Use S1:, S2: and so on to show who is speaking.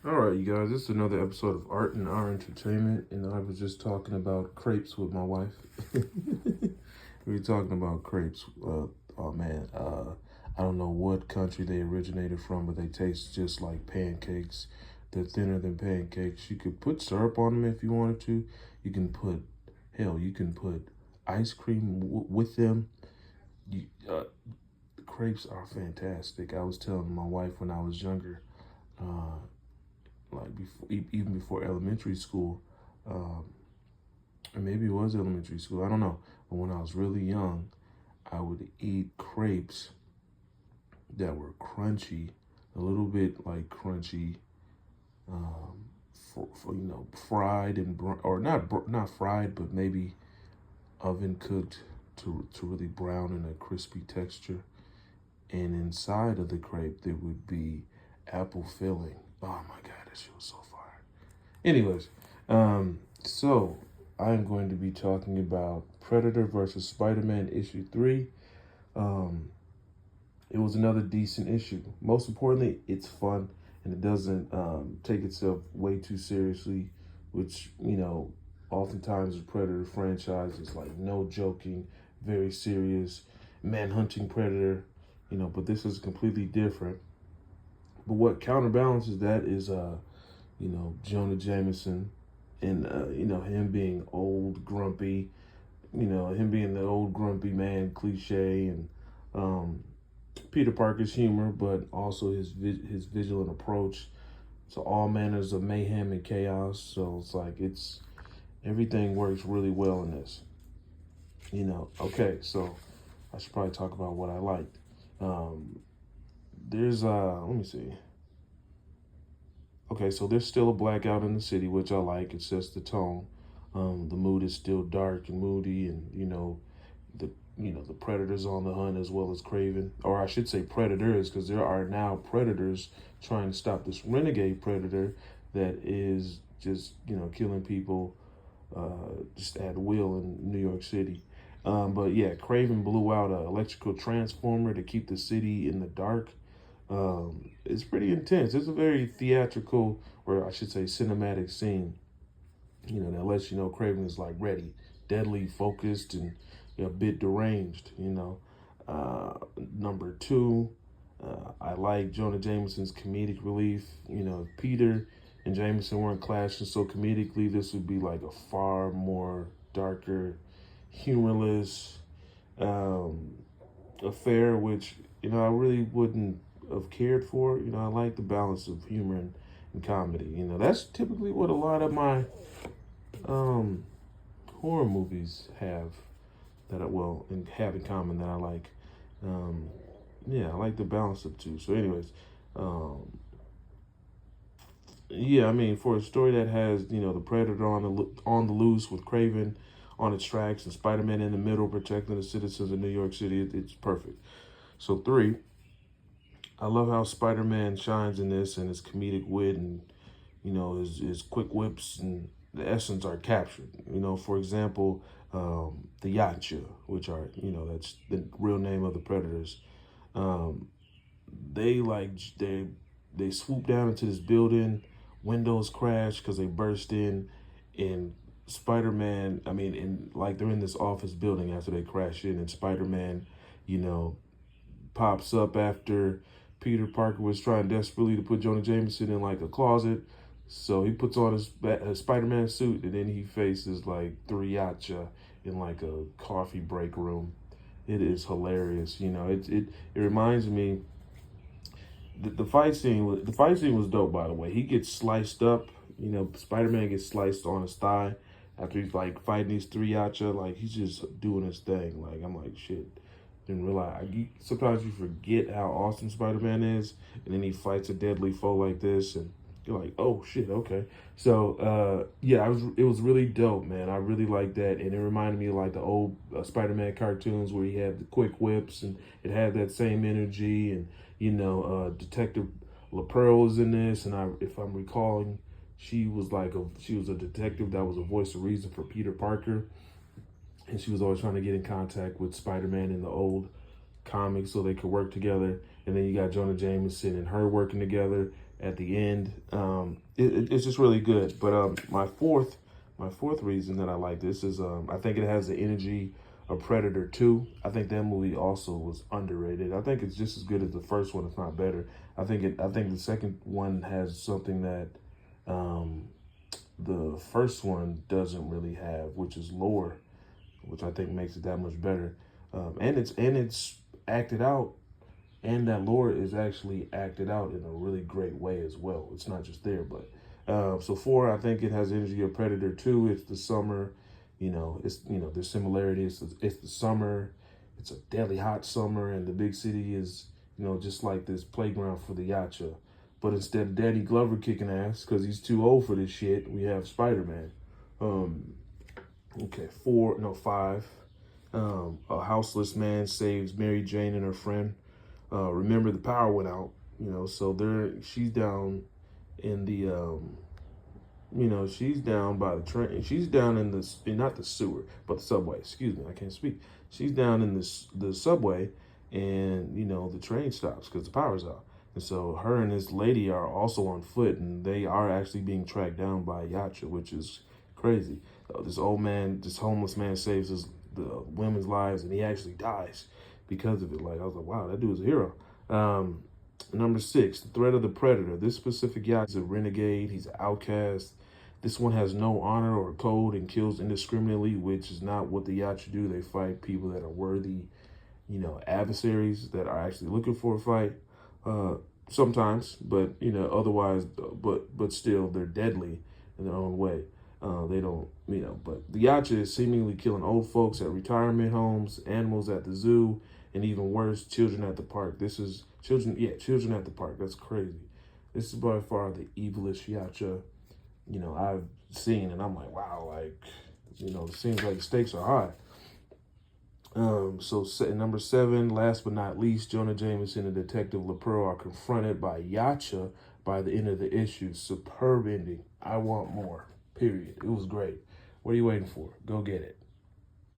S1: All right, you guys, this is another episode of Art and Our Entertainment, and I was just talking about crepes with my wife. We were talking about crepes. Oh man, I don't know what country they originated from, but they taste just like pancakes. They're thinner than pancakes. You could put syrup on them if you wanted to. You can put, hell, you can put ice cream with them. You, crepes are fantastic. I was telling my wife when I was younger. Uh, like before, even before elementary school, um, or maybe it was elementary school. I don't know. But when I was really young, I would eat crepes that were crunchy, a little bit like crunchy, for fried and or not fried, but maybe oven cooked to really brown and a crispy texture. And inside of the crepe, there would be apple filling. Oh my god, that shit was so fire. Anyways, so I'm going to be talking about Predator versus Spider-Man issue 3. Um, it was another decent issue. Most importantly, it's fun and it doesn't take itself way too seriously, which, oftentimes the Predator franchise is like no joking, very serious, man-hunting Predator, but this is completely different. But what counterbalances that is Jonah Jameson and him being old, grumpy, him being the old grumpy man cliche, and um, Peter Parker's humor, but also his vigilant approach to all manners of mayhem and chaos. So it's like it's everything works really well in this. Okay, so I should probably talk about what I liked. Um, there's let me see. Okay, so there's still a blackout in the city, which I like. It sets the tone. The mood is still dark and moody, and the the predators on the hunt as well as Craven, or I should say predators, because there are now predators trying to stop this renegade predator that is just killing people just at will in New York City. But yeah, Craven blew out an electrical transformer to keep the city in the dark. It's pretty intense. It's a very theatrical, or I should say, cinematic scene. That lets you know Craven is like ready, deadly focused, and a bit deranged. Number two, I like Jonah Jameson's comedic relief. If Peter and Jameson weren't clashing so comedically, this would be like a far more darker, humorless um, affair, which I really wouldn't have cared for. I like the balance of humor and comedy. That's typically what a lot of my um, horror movies have and have in common that I like. Um, yeah, I like the balance of two. So, anyways, um, yeah, I mean, for a story that has the Predator on the loose with Craven on its tracks and Spider-Man in the middle protecting the citizens of New York City, it's perfect. So 3, I love how Spider-Man shines in this and his comedic wit and his quick whips and the essence are captured. For example, the Yacha, which are that's the real name of the Predators. Um, they like they swoop down into this building, windows crash because they burst in, and Spider-Man. I mean, and like they're in this office building after they crash in, and Spider-Man, you know, pops up after Peter Parker was trying desperately to put Jonah Jameson in like a closet. So he puts on his Spider-Man suit, and then he faces like three Yacha in like a coffee break room. It is hilarious. It reminds me. The fight scene was dope, by the way. He gets sliced up. Spider-Man gets sliced on his thigh after he's like fighting these three Yacha. Like he's just doing his thing. Like I'm like shit. Didn't realize. Sometimes you forget how awesome Spider-Man is, and then he fights a deadly foe like this, and you're like, oh shit, okay. So yeah, it was really dope, man. I really like that, and it reminded me of like the old Spider-Man cartoons where he had the quick whips, and it had that same energy, and Detective LaPearl was in this, and if I'm recalling, she was a detective that was a voice of reason for Peter Parker, and she was always trying to get in contact with Spider-Man in the old comics so they could work together. And then you got Jonah Jameson and her working together. at the end. It's just really good. But my fourth reason that I like this is I think it has the energy of Predator 2. I think that movie also was underrated. I think it's just as good as the first one, if not better. I think the second one has something that the first one doesn't really have, which is lore, which I think makes it that much better. And it's acted out, and that lore is actually acted out in a really great way as well. It's not just there, but so 4, I think it has energy of Predator 2. It's the summer, there's similarities. It's the summer. It's a deadly hot summer, and the big city is, just like this playground for the Yacha. But instead of Danny Glover kicking ass because he's too old for this shit, we have Spider-Man. Okay, 5. A houseless man saves Mary Jane and her friend. Remember, the power went out, so she's down in the, she's down by the train. She's down in not the sewer, but the subway. Excuse me, I can't speak. She's down in the subway, and, the train stops because the power's out. And so her and this lady are also on foot, and they are actually being tracked down by Yacha, which is crazy. This homeless man saves the women's lives, and he actually dies because of it. Like, I was like, wow, that dude's a hero. Number 6, the threat of the Predator. This specific Yacha is a renegade. He's an outcast. This one has no honor or code and kills indiscriminately, which is not what the Yacha do. They fight people that are worthy, adversaries that are actually looking for a fight. Sometimes, but otherwise, but still, they're deadly in their own way. They don't, but the Yacha is seemingly killing old folks at retirement homes, animals at the zoo, and even worse, children at the park. This is children at the park. That's crazy. This is by far the evilest Yacha, I've seen, and I'm like, wow, like, it seems like the stakes are high. So number 7, last but not least, Jonah Jameson and Detective LaPearl are confronted by Yacha by the end of the issue. Superb ending. I want more. Period. It was great. What are you waiting for? Go get it.